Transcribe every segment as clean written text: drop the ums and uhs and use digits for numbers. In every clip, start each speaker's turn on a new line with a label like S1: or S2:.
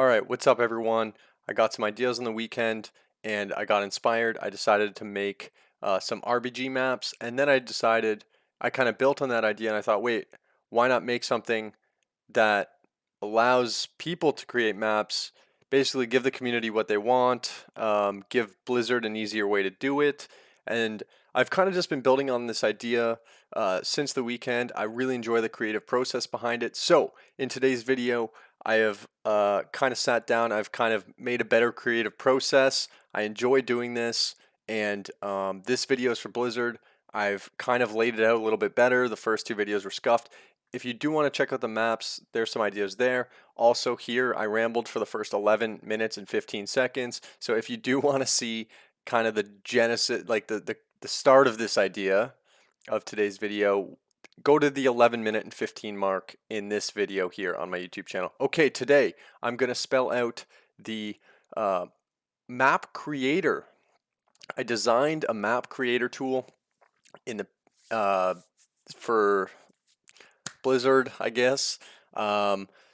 S1: All right, what's up, everyone? I got some ideas on the weekend and I got inspired. I decided to make some RBG maps, and then I kind of built on that idea and I thought, wait, why not make something that allows people to create maps, basically give the community what they want, give Blizzard an easier way to do it. And I've kind of just been building on this idea since the weekend. I really enjoy the creative process behind it. So in today's video, I have kind of sat down, I've kind of made a better creative process. I enjoy doing this, and this video is for Blizzard. I've kind of laid it out a little bit better. The first two videos were scuffed. If you do want to check out the maps, there's some ideas there. Also here, I rambled for the first 11 minutes and 15 seconds. So if you do want to see kind of the genesis, like the start of this idea of today's video, go to the 11-minute and 15 mark in this video here on my YouTube channel. Okay, today I'm going to spell out the map creator. I designed a map creator tool in the for Blizzard, I guess.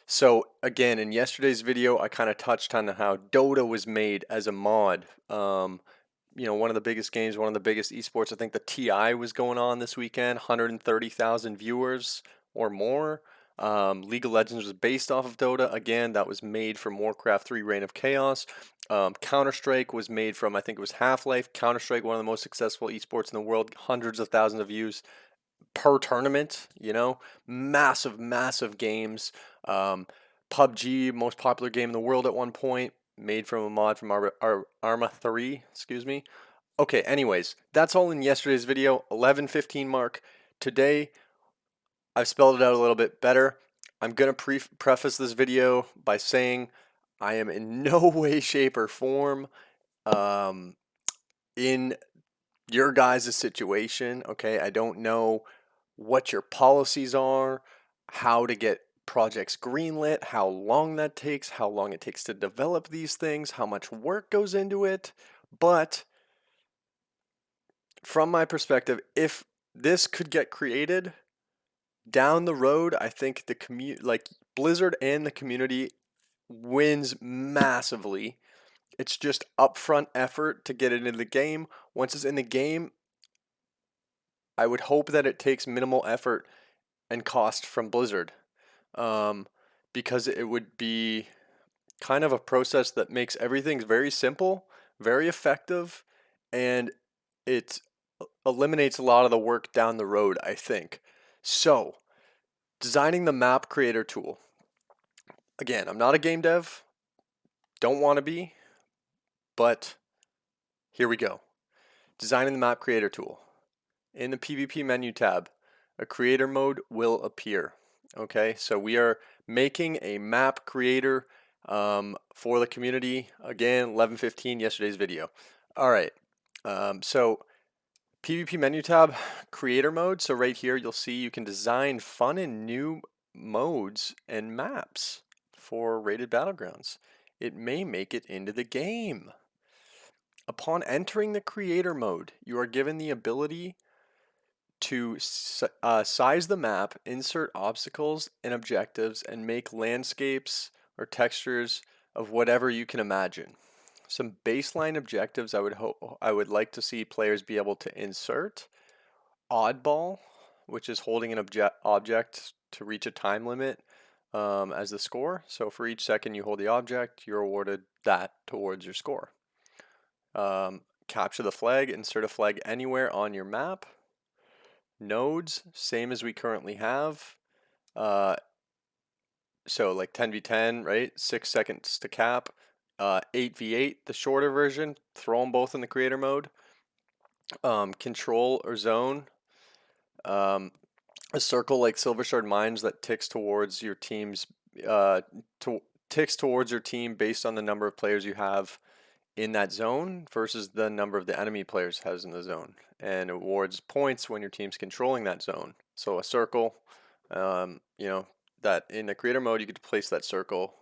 S1: So again, in yesterday's video, I kind of touched on how Dota was made as a mod. One of the biggest games, one of the biggest esports. I think the TI was going on this weekend, 130,000 viewers or more. League of Legends was based off of Dota. Again, that was made from Warcraft 3 Reign of Chaos. Counter-Strike was made from, I think it was Half-Life. Counter-Strike, one of the most successful esports in the world, hundreds of thousands of views per tournament, massive, massive games. PUBG, most popular game in the world at one point, made from a mod from Arma 3, excuse me. Okay, anyways, that's all in yesterday's video, 11:15 mark. Today, I've spelled it out a little bit better. I'm going to preface this video by saying I am in no way, shape, or form in your guys' situation, okay? I don't know what your policies are, how to get projects greenlit, how long that takes, how long it takes to develop these things, how much work goes into it. But from my perspective, if this could get created down the road, I think like Blizzard and the community wins massively. It's just upfront effort to get it into the game. Once it's in the game, I would hope that it takes minimal effort and cost from Blizzard, um, because it would be kind of a process that makes everything very simple, very effective, and it eliminates a lot of the work down the road, I think. So, designing the map creator tool. Again, I'm not a game dev, don't want to be, but here we go. Designing the map creator tool. In the PvP menu tab, a creator mode will appear. Okay, so we are making a map creator for the community. Again, 11:15, yesterday's video. All right, so PvP menu tab, creator mode. So right here, you'll see you can design fun and new modes and maps for rated battlegrounds. It may make it into the game. Upon entering the creator mode, you are given the ability to size the map, insert obstacles and objectives, and make landscapes or textures of whatever you can imagine. Some baseline objectives I would like to see players be able to insert: oddball, which is holding an object to reach a time limit as the score. So for each second you hold the object, you're awarded that towards your score. Capture the flag, insert a flag anywhere on your map. Nodes, same as we currently have. So like 10v10, right? 6 seconds to cap. 8v8, the shorter version. Throw them both in the creator mode. Control or zone. A circle like Silver Shard Mines that ticks towards your team's ticks towards your team based on the number of players you have in that zone versus the number of the enemy players has in the zone, and awards points when your team's controlling that zone. So a circle, that in the creator mode you get to place that circle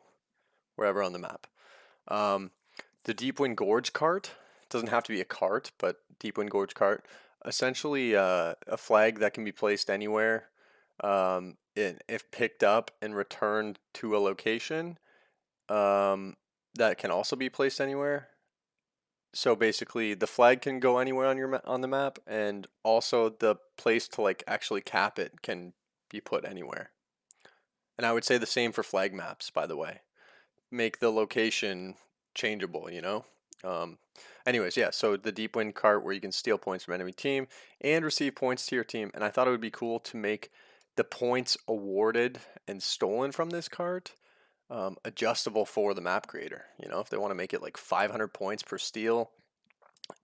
S1: wherever on the map. The Deepwind Gorge cart, doesn't have to be a cart, but Deepwind Gorge cart, essentially a flag that can be placed anywhere, if picked up and returned to a location, that can also be placed anywhere. So basically, the flag can go anywhere on on the map, and also the place to like actually cap it can be put anywhere. And I would say the same for flag maps, by the way. Make the location changeable, you know? Um, Anyways, yeah, so the deep wind cart where you can steal points from enemy team and receive points to your team. And I thought it would be cool to make the points awarded and stolen from this cart adjustable for the map creator. You know, if they want to make it like 500 points per steal.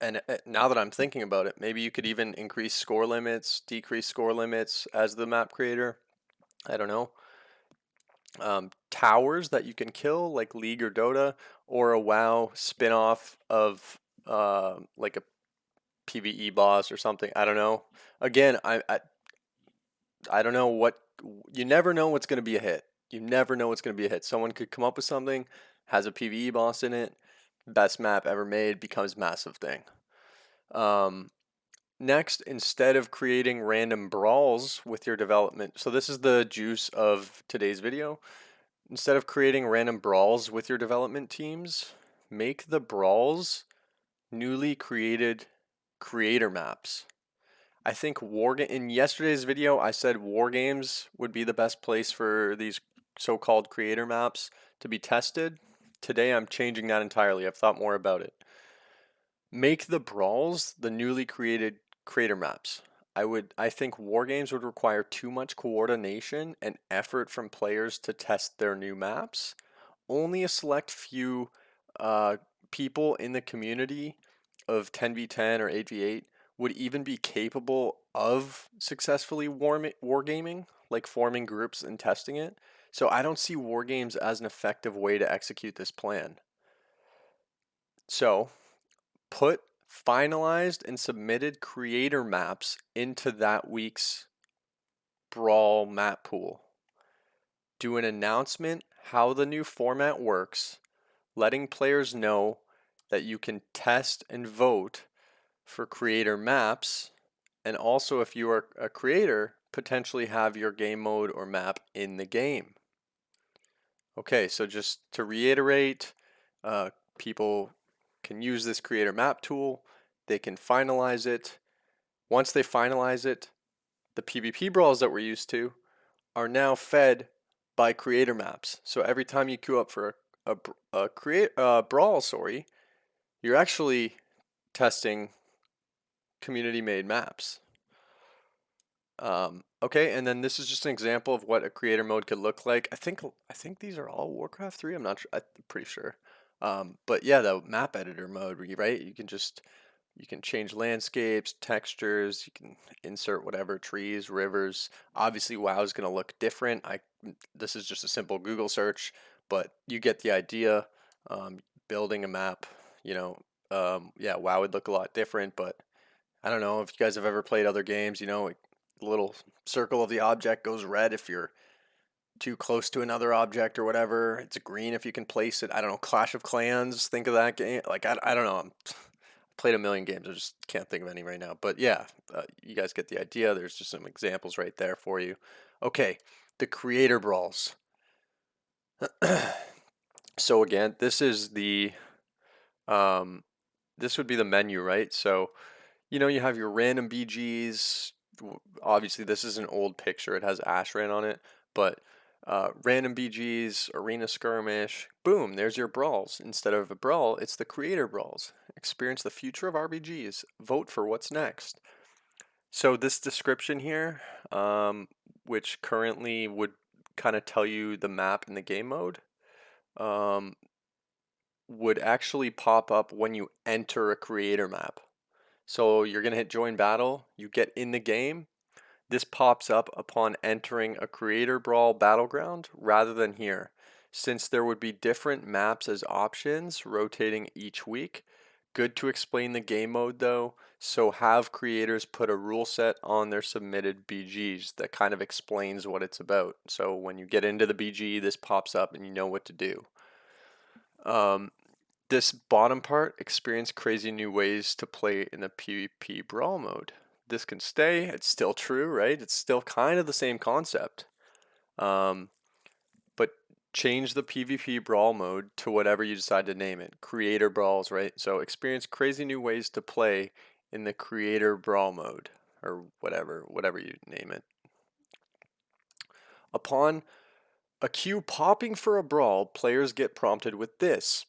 S1: And now that I'm thinking about it, maybe you could even increase score limits, decrease score limits as the map creator. I don't know. Towers that you can kill, like League or Dota, or a WoW spin-off of like a PvE boss or something. I don't know. Again, I don't know what, you never know what's going to be a hit. You never know what's going to be a hit. Someone could come up with something, has a PvE boss in it, best map ever made, becomes massive thing. Um, Next, instead of creating random brawls with your development, so this is the juice of today's video. Instead of creating random brawls with your development teams, make the brawls newly created creator maps. I think in yesterday's video, I said war games would be the best place for these so-called creator maps to be tested. Today, I'm changing that entirely. I've thought more about it. Make the brawls the newly created creator maps. I think war games would require too much coordination and effort from players to test their new maps. Only a select few uh, people in the community of 10v10 or 8v8 would even be capable of successfully wargaming, like forming groups and testing it. So I don't see war games as an effective way to execute this plan. So put finalized and submitted creator maps into that week's Brawl map pool. Do an announcement how the new format works, letting players know that you can test and vote for creator maps, and also if you are a creator, potentially have your game mode or map in the game. Okay, so just to reiterate, people can use this creator map tool, they can finalize it. Once they finalize it, the PvP brawls that we're used to are now fed by creator maps. So every time you queue up for a brawl, sorry, you're actually testing community made maps. Okay, and then this is just an example of what a creator mode could look like. I think these are all Warcraft 3. I'm not sure. I'm pretty sure. But yeah, the map editor mode, right? You can change landscapes, textures, you can insert whatever trees, rivers. Obviously, WoW is going to look different. This is just a simple Google search, but you get the idea. Building a map, you know, yeah, WoW would look a lot different, but I don't know if you guys have ever played other games, you know, like the little circle of the object goes red if you're too close to another object or whatever. It's green if you can place it. I don't know, Clash of Clans, think of that game. Like, I don't know. Played a million games. I just can't think of any right now. But yeah, you guys get the idea. There's just some examples right there for you. Okay, the creator brawls. So again, um, this would be the menu, right? So you know, you have your random BGs. Obviously, this is an old picture. It has Ashran on it, but random BGs, arena skirmish, boom, there's your brawls. Instead of a brawl, it's the creator brawls. Experience the future of RBGs. Vote for what's next. So this description here, which currently would kind of tell you the map in the game mode, um, would actually pop up when you enter a creator map. So you're going to hit join battle, you get in the game. This pops up upon entering a creator brawl battleground rather than here. Since there would be different maps as options rotating each week, good to explain the game mode though, so have creators put a rule set on their submitted BGs that kind of explains what it's about. So when you get into the BG, this pops up and you know what to do. Um, this bottom part, experience crazy new ways to play in the PvP brawl mode. This can stay, it's still true, right? It's still kind of the same concept. Um, but change the PvP brawl mode to whatever you decide to name it. Creator brawls, right? So experience crazy new ways to play in the creator brawl mode or whatever you name it. Upon a queue popping for a brawl, players get prompted with this.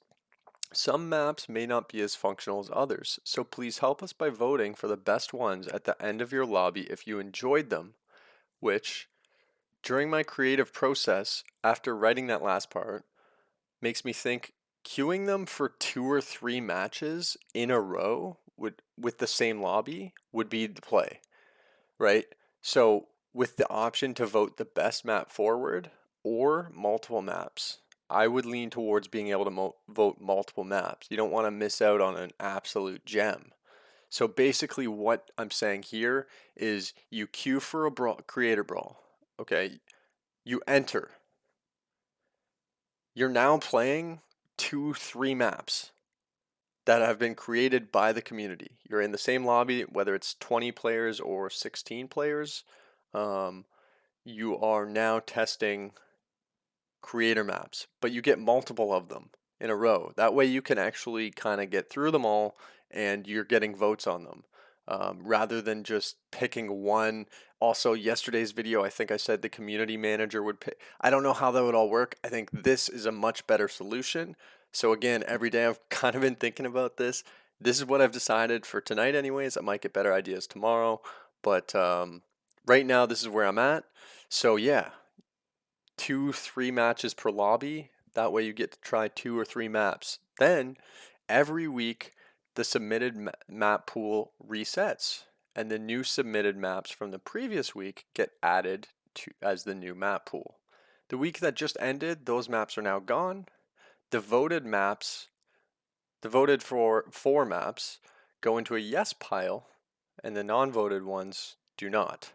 S1: Some maps may not be as functional as others, so please help us by voting for the best ones at the end of your lobby if you enjoyed them, which, during my creative process, after writing that last part, makes me think queuing them for 2 or 3 matches in a row would with the same lobby would be the play, right? So with the option to vote the best map forward or multiple maps, I would lean towards being able to vote multiple maps. You don't want to miss out on an absolute gem. So basically what I'm saying here is you queue for a brawl, creator brawl. Okay, you enter. You're now playing 2, 3 maps that have been created by the community. You're in the same lobby, whether it's 20 players or 16 players. Um, you are now testing creator maps, but you get multiple of them in a row. That way you can actually kind of get through them all and you're getting votes on them. Rather than just picking one. Also, yesterday's video, I think I said the community manager would pick. I don't know how that would all work. I think this is a much better solution. So again, every day I've kind of been thinking about this. This is what I've decided for tonight anyways. I might get better ideas tomorrow, but right now this is where I'm at. So yeah, 2, 3 matches per lobby. That way you get to try 2 or 3 maps. Then every week the submitted map pool resets and the new submitted maps from the previous week get added to as the new map pool. The week that just ended, those maps are now gone. The voted maps, the voted for 4 maps go into a yes pile and the non-voted ones do not.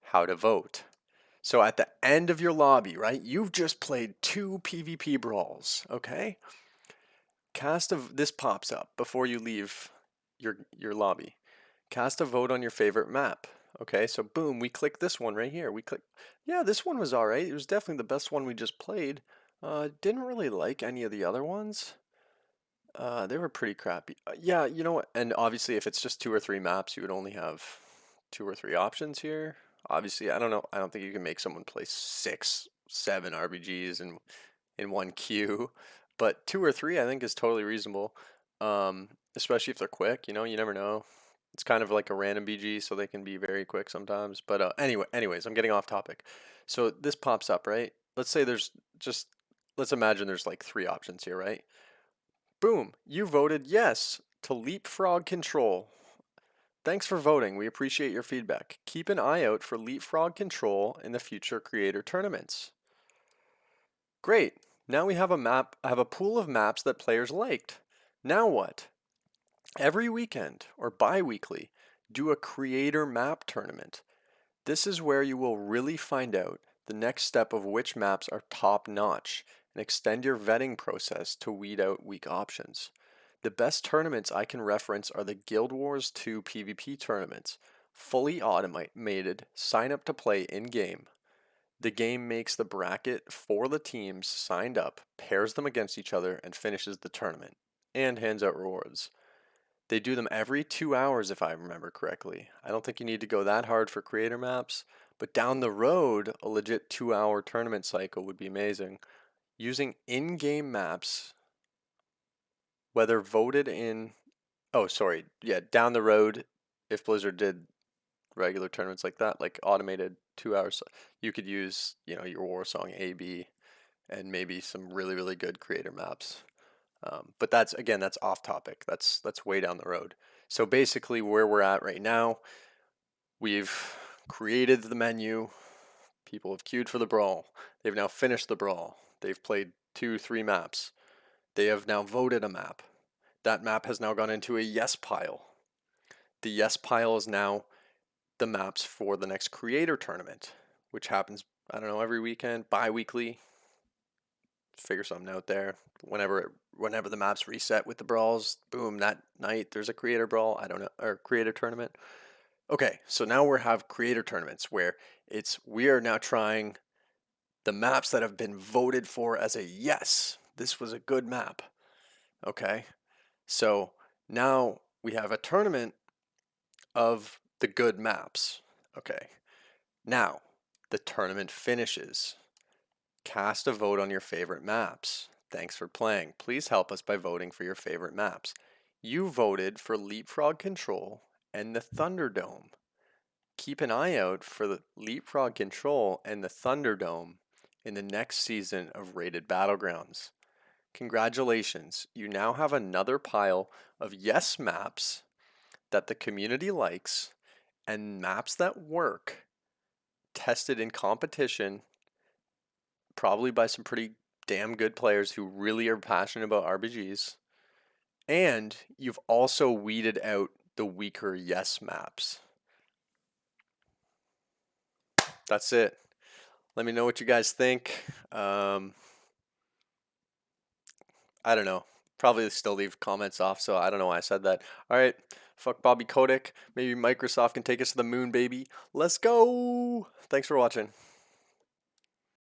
S1: How to vote. So at the end of your lobby, right, you've just played 2 PvP brawls, okay? This pops up before you leave your lobby. Cast a vote on your favorite map. Okay, so boom, we click this one right here. We click, yeah, this one was all right. It was definitely the best one we just played. Didn't really like any of the other ones. They were pretty crappy. Yeah, you know what? And obviously, if it's just 2 or 3 maps, you would only have 2 or 3 options here. Obviously, I don't know. I don't think you can make someone play 6, 7 RBGs in one queue, but 2 or 3 I think is totally reasonable. Especially if they're quick. You know, you never know. It's kind of like a random BG, so they can be very quick sometimes. But anyways, I'm getting off topic. So this pops up, right? Let's say there's just let's imagine there's like 3 options here, right? Boom, you voted yes to leapfrog control. Thanks for voting. We appreciate your feedback. Keep an eye out for leapfrog control in the future creator tournaments. Great. Now we have a pool of maps that players liked. Now what? Every weekend or bi-weekly, do a creator map tournament. This is where you will really find out the next step of which maps are top notch and extend your vetting process to weed out weak options. The best tournaments I can reference are the Guild Wars 2 PvP tournaments, fully automated, sign up to play in-game. The game makes the bracket for the teams signed up, pairs them against each other, and finishes the tournament, and hands out rewards. They do them every 2 hours if I remember correctly. I don't think you need to go that hard for creator maps, but down the road, a legit 2 hour tournament cycle would be amazing. Using in-game maps, whether voted in, oh, sorry, yeah, down the road, if Blizzard did regular tournaments like that, like automated 2 hours, you could use, your Warsong AB and maybe some really, really good creator maps. But that's off topic. That's way down the road. So basically where we're at right now, we've created the menu. People have queued for the brawl. They've now finished the brawl. They've played 2, 3 maps. They have now voted a map. That map has now gone into a yes pile. The yes pile is now the maps for the next creator tournament, which happens, I don't know, every weekend, bi-weekly. Figure something out there. Whenever the maps reset with the brawls, boom, that night there's a creator brawl. I don't know, or creator tournament. Okay, so now we have creator tournaments where we are now trying the maps that have been voted for as a yes, this was a good map. Okay, so now we have a tournament of the good maps. Okay, now the tournament finishes. Cast a vote on your favorite maps. Thanks for playing. Please help us by voting for your favorite maps. You voted for Leapfrog Control and the Thunderdome. Keep an eye out for the Leapfrog Control and the Thunderdome in the next season of Rated Battlegrounds. Congratulations, you now have another pile of yes maps that the community likes and maps that work, tested in competition, probably by some pretty damn good players who really are passionate about RBGs. And you've also weeded out the weaker yes maps. That's it. Let me know what you guys think. I don't know. Probably still leave comments off, so I don't know why I said that. All right, fuck Bobby Kotick. Maybe Microsoft can take us to the moon, baby. Let's go. Thanks for watching.